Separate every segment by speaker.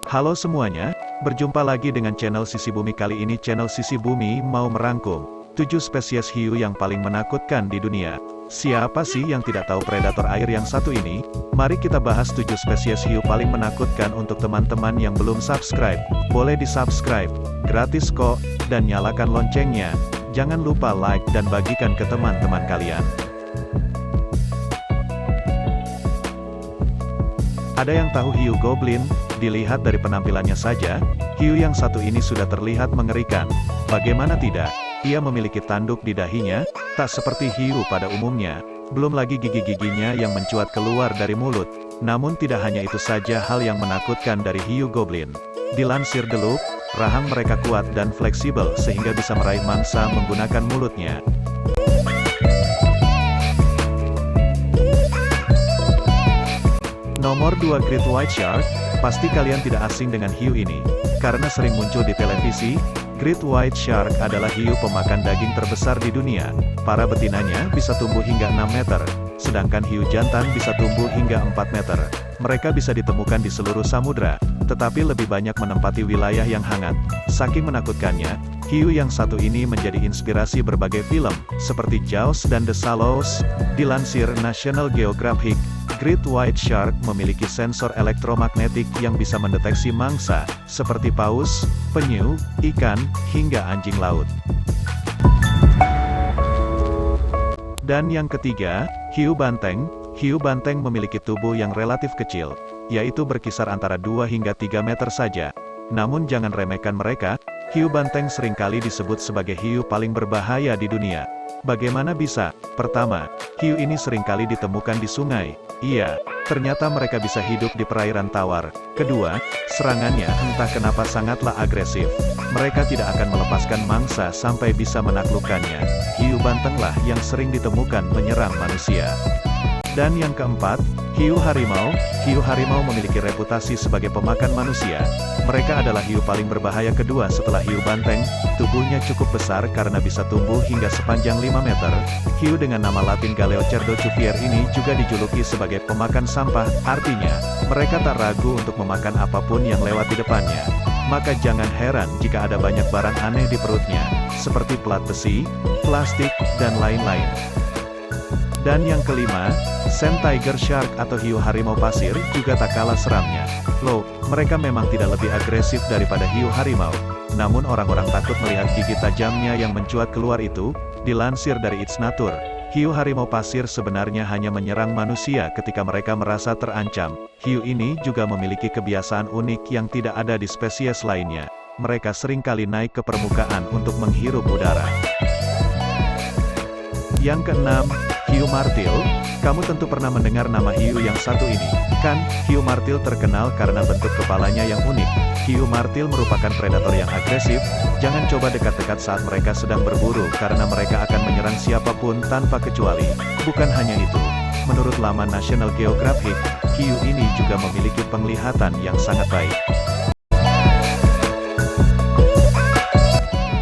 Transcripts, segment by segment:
Speaker 1: Halo semuanya, berjumpa lagi dengan channel Sisi Bumi. Kali ini channel Sisi Bumi mau merangkum 7 spesies hiu yang paling menakutkan di dunia. Siapa sih yang tidak tahu predator air yang satu ini? Mari kita bahas 7 spesies hiu paling menakutkan. Untuk teman-teman yang belum subscribe, boleh di-subscribe, gratis kok, dan nyalakan loncengnya. Jangan lupa like dan bagikan ke teman-teman kalian. Ada yang tahu hiu goblin? Dilihat dari penampilannya saja, hiu yang satu ini sudah terlihat mengerikan. Bagaimana tidak? Ia memiliki tanduk di dahinya, tak seperti hiu pada umumnya. Belum lagi gigi-giginya yang mencuat keluar dari mulut. Namun tidak hanya itu saja hal yang menakutkan dari hiu goblin. Dilansir The Loop, rahang mereka kuat dan fleksibel sehingga bisa meraih mangsa menggunakan mulutnya. Nomor 2 Great White Shark. Pasti kalian tidak asing dengan hiu ini, karena sering muncul di televisi. Great White Shark adalah hiu pemakan daging terbesar di dunia. Para betinanya bisa tumbuh hingga 6 meter, sedangkan hiu jantan bisa tumbuh hingga 4 meter. Mereka bisa ditemukan di seluruh samudra, tetapi lebih banyak menempati wilayah yang hangat. Saking menakutkannya, hiu yang satu ini menjadi inspirasi berbagai film, seperti Jaws dan The Shallows. Dilansir National Geographic, Great White Shark memiliki sensor elektromagnetik yang bisa mendeteksi mangsa, seperti paus, penyu, ikan, hingga anjing laut. Dan yang ketiga, hiu banteng. Hiu banteng memiliki tubuh yang relatif kecil, yaitu berkisar antara 2 hingga 3 meter saja. Namun jangan remehkan mereka, hiu banteng seringkali disebut sebagai hiu paling berbahaya di dunia. Bagaimana bisa? Pertama, hiu ini seringkali ditemukan di sungai. Iya, ternyata mereka bisa hidup di perairan tawar. Kedua, serangannya entah kenapa sangatlah agresif. Mereka tidak akan melepaskan mangsa sampai bisa menaklukkannya. Hiu bantenglah yang sering ditemukan menyerang manusia. Dan yang keempat, hiu harimau. Hiu harimau memiliki reputasi sebagai pemakan manusia. Mereka adalah hiu paling berbahaya kedua setelah hiu banteng. Tubuhnya cukup besar karena bisa tumbuh hingga sepanjang 5 meter. Hiu dengan nama latin Galeocerdo cuvier ini juga dijuluki sebagai pemakan sampah, artinya, mereka tak ragu untuk memakan apapun yang lewat di depannya. Maka jangan heran jika ada banyak barang aneh di perutnya, seperti plat besi, plastik, dan lain-lain. Dan yang kelima, Sand Tiger Shark atau hiu harimau pasir juga tak kalah seramnya. Loh, mereka memang tidak lebih agresif daripada hiu harimau. Namun orang-orang takut melihat gigi tajamnya yang mencuat keluar itu. Dilansir dari It's Nature, hiu harimau pasir sebenarnya hanya menyerang manusia ketika mereka merasa terancam. Hiu ini juga memiliki kebiasaan unik yang tidak ada di spesies lainnya. Mereka seringkali naik ke permukaan untuk menghirup udara. Yang keenam, hiu martil. Kamu tentu pernah mendengar nama hiu yang satu ini, kan? Hiu martil terkenal karena bentuk kepalanya yang unik. Hiu martil merupakan predator yang agresif. Jangan coba dekat-dekat saat mereka sedang berburu karena mereka akan menyerang siapapun tanpa kecuali. Bukan hanya itu, menurut laman National Geographic, hiu ini juga memiliki penglihatan yang sangat baik.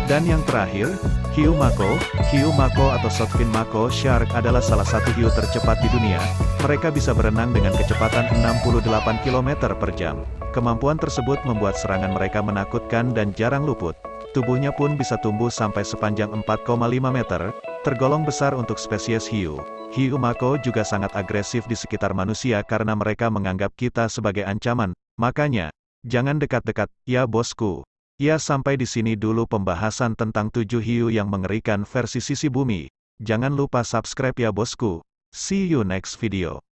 Speaker 1: Dan yang terakhir, hiu mako. Hiu mako atau shortfin mako shark adalah salah satu hiu tercepat di dunia. Mereka bisa berenang dengan kecepatan 68 km per jam. Kemampuan tersebut membuat serangan mereka menakutkan dan jarang luput. Tubuhnya pun bisa tumbuh sampai sepanjang 4,5 meter, tergolong besar untuk spesies hiu. Hiu mako juga sangat agresif di sekitar manusia karena mereka menganggap kita sebagai ancaman. Makanya, jangan dekat-dekat, ya bosku. Ya, sampai di sini dulu pembahasan tentang 7 hiu yang mengerikan versi Sisi Bumi. Jangan lupa subscribe ya bosku. See you next video.